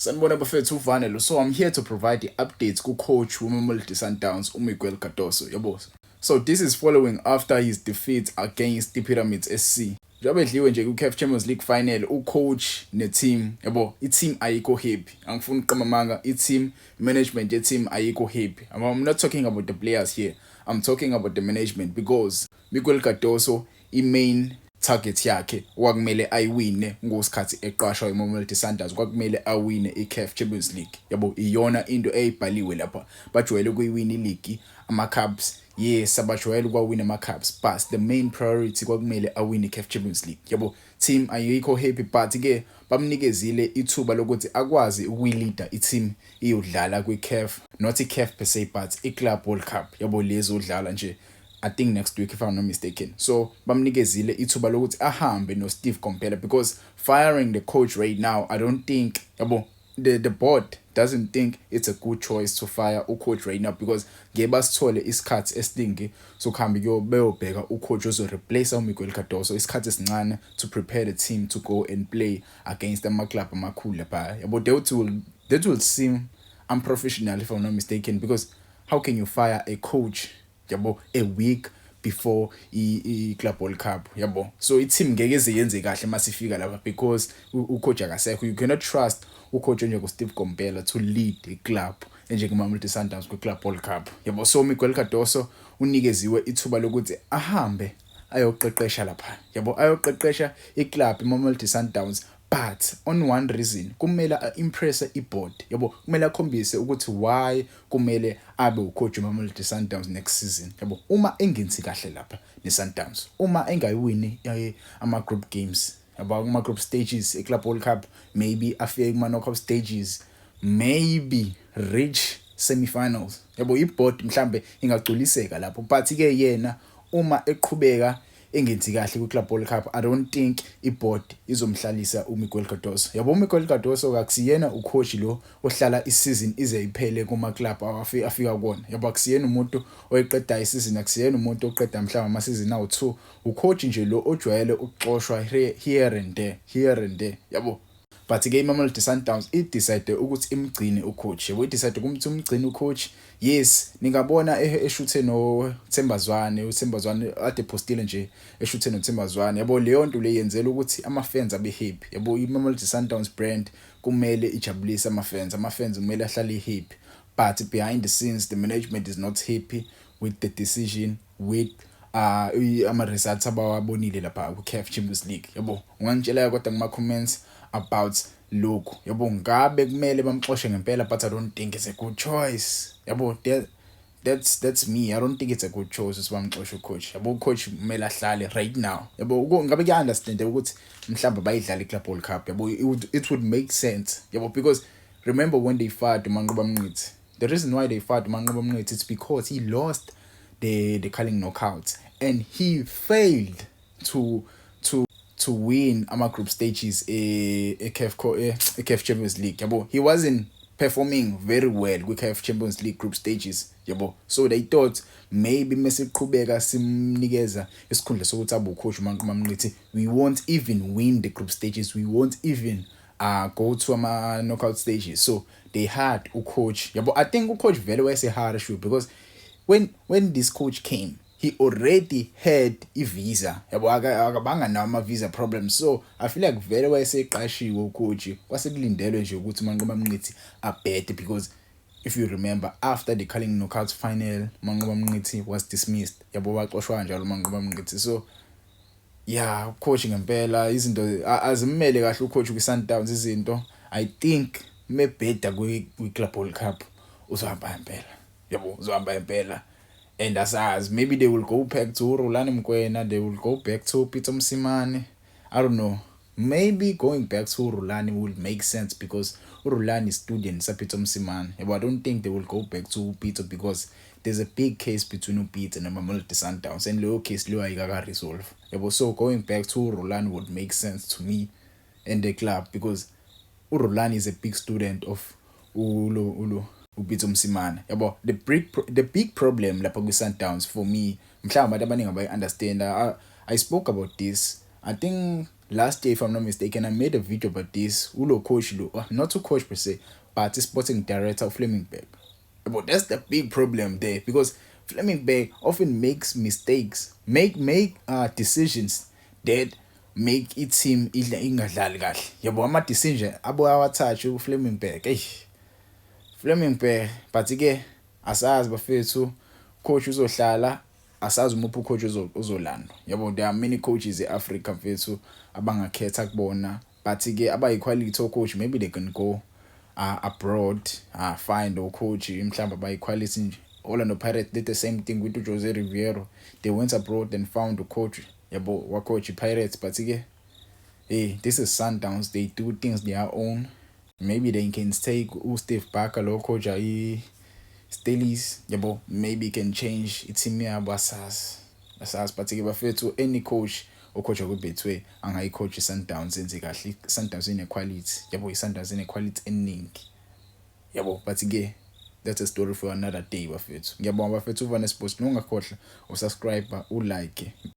Sanibona bafethu uVanelo. So I'm here to provide the updates ku-coach weMamelodi Sundowns uMiguel Cardoso, yabo. So this is following after his defeat against the Pyramids SC. Njengoba edliwe nje ku-CAF Champions League final, ucoach ne-team, yabo, i-team ayikho happy. Angifuni uqamamanga, i-team management ye-team ayikho happy. I'm not talking about the players here. I'm talking about the management because Miguel Cardoso i-main target yakhe wakumele ayiwine ngosikhathi eqashwa eMamelodi Sundowns kwakumele awine iCAF Champions League yabo iyona into eyibhaliwe lapha bajwayele ukuyiwina ileague ama-Cubs yes abajwayele ukwawina ama-Cubs but the main priority kwakumele awine iCAF Champions League yabo team ayikho happy but ke bamnikezile ithuba lokuthi akwazi ukuyileader i-team iyodlala kwiCAF not iCAF per se but iClub World Cup yabo lezo udlala nje I think next week if I'm not mistaken. So bamnikezile ithuba lokuthi ahambe no Steve Komphela because firing the coach right now I don't think yabo the board doesn't think it's a good choice to fire coach right now because ngebasithole isikhathi esiningi so kuhambe beyobheka coach ozo replace uMiguel Cardoso isikhathi esincane to prepare the team to go and play against ama club amakhulu lapha yabo that will seem unprofessional if I'm not mistaken because how can you fire a coach yabo a week before iClub World Cup yabo so i-team ngeke izenze kahle masifika lapha because ucoach akasekho you cannot trust ucoach njenge Steve Komphela to lead iclub njengemamelodi Sundowns kwiClub World Cup yabo so Miguel Cardoso unikeziwe ithuba lokuthi ahambe ayoqeqesha lapha yabo ayoqeqesha iclub iMamelodi Sundowns but on one reason kumele impress iboard yabo kumele akhombise ukuthi why kumele abe ucoach weMamelodi Sundowns next season yabo uma engenzi kahle lapha neSundowns uma engayiwini ama group games yabo ama group stages eClub World Cup maybe afike kuma knockout stages maybe reach semi-finals yabo iboard mhlambe ingagculiseka lapho but ke yena uma eqhubeka engenzi kahle kwiClub World Cup I don't think iboard izomhlalisa uMiguel Cardoso yabo uMiguel Cardoso akusiyena ucoach lo ohlala isizini ize iphele kuma club afika kona yabo akusiyena umuntu oyiqeda isizini akusiyena umuntu oqeda mhlawumbe ama season awu2 ucoach nje lo ojwayele ukuxoshwa here and there yabo but ke iMamelodi Sundowns decide ukuthi imgcine ucoach yabo decide ukuthi umgcine ucoach yes ningabona eshuthe no Thembazwane ade postile nje eshuthe no Thembazwane yabo leyo nto le yenzela ukuthi ama fans abe happy yabo iMamelodi Sundowns brand kumele ijabulise ama fans kumele ahlale happy but behind the scenes the management is not happy with the decision with ama results abawabonile lapha kuCAF Champions League yabo ungangitshela kodwa kuma comments about lokho yabo ngabe kumele bamxoshe ngempela but I don't think it's a good choice yabo that's me I don't think it's a good choice usibamxoshe coach yabo coach kumele ahlale right now yabo ngabe kuya understand ukuthi mhlawumbe bayidlala iClub World Cup yabo it would make sense yabo because remember when they fired uManqoba Mnqithi the reason why they fired uManqoba Mnqithi it's because he lost the Carling knockout and he failed to win ama group stages CAF Champions League yabo he wasn't performing very well kwiCAF Champions League group stages yabo so they thought maybe mesiqhubeka simnikeza isikhundla sokuthi abe ucoach uManqoba Mnqithi we won't even win the group stages we won't even go to ama knockout stages so they had ucoach yabo I think ucoach vele wayesehara sure because when this coach came he already had a visa yabo akabanga nawo ama visa problems so I feel like vele wayeseqashiwe ucoach kwasekulindelwe nje ukuthi uManqoba Mnqithi abhede because if you remember after the Carling knockout final uManqoba Mnqithi was dismissed yabo waxoshwa njalo uManqoba Mnqithi so yeah coach ngempela izinto azimele kahle ucoach kwiSundowns izinto I think mebheda kwiClub World Cup uzohamba impela yabo uzohamba impela and as maybe they will go back to Rhulani Mokwena they will go back to Peter Msimane I don't know maybe going back to Rhulani would make sense because Rhulani is student sa Peter Msimane but I don't think they will go back to Peter because there's a big case between Peter and Mamelodi Sundowns and leyo case leyo ayikaka resolve yabo so going back to Rhulani would make sense to me and the club because Rhulani is a big student of uBito Msimane yabo the big problem lapha kwiSundowns for me mhlawumbe abantu abaningi abayi understand I spoke about this I think last day, if I'm not mistaken, I made a video about this. Ulo coach lo, not to coach per se, but sporting director Flemingberg. But that's the big problem there because Flemingberg often makes mistakes, make decisions that make it seem ingadlali kahle. Yabo ama decision abo awathatha uFlemingberg. Flemingberg but ke asazi bafethu coach uzohlala asazi umuphi coach uzolanda. Yabo there are many coaches eAfrica mfethu abangakhetha kubona but ke abayiquality coach maybe they can go abroad find a coach mhlamba by quality nje. Orlando Pirates did the same thing with Jose Riviero. They went abroad and found a coach. Yabo wa coach Pirates but ke hey, this is Sundowns. They do things their own. Maybe they can stay Steve Barker lo coach Stelis. Yabo maybe can change team yabo asas but ke bafethu any coach or coach okubethwe angayicoach Sundowns enze kahle. Sundowns inequality. Yabo iSundowns inequality eningi. Yabo but ke that's a story for another day bafethu. Ngiyabonga bafethu uVana Sports nongakhohlwa usubscribe ulike.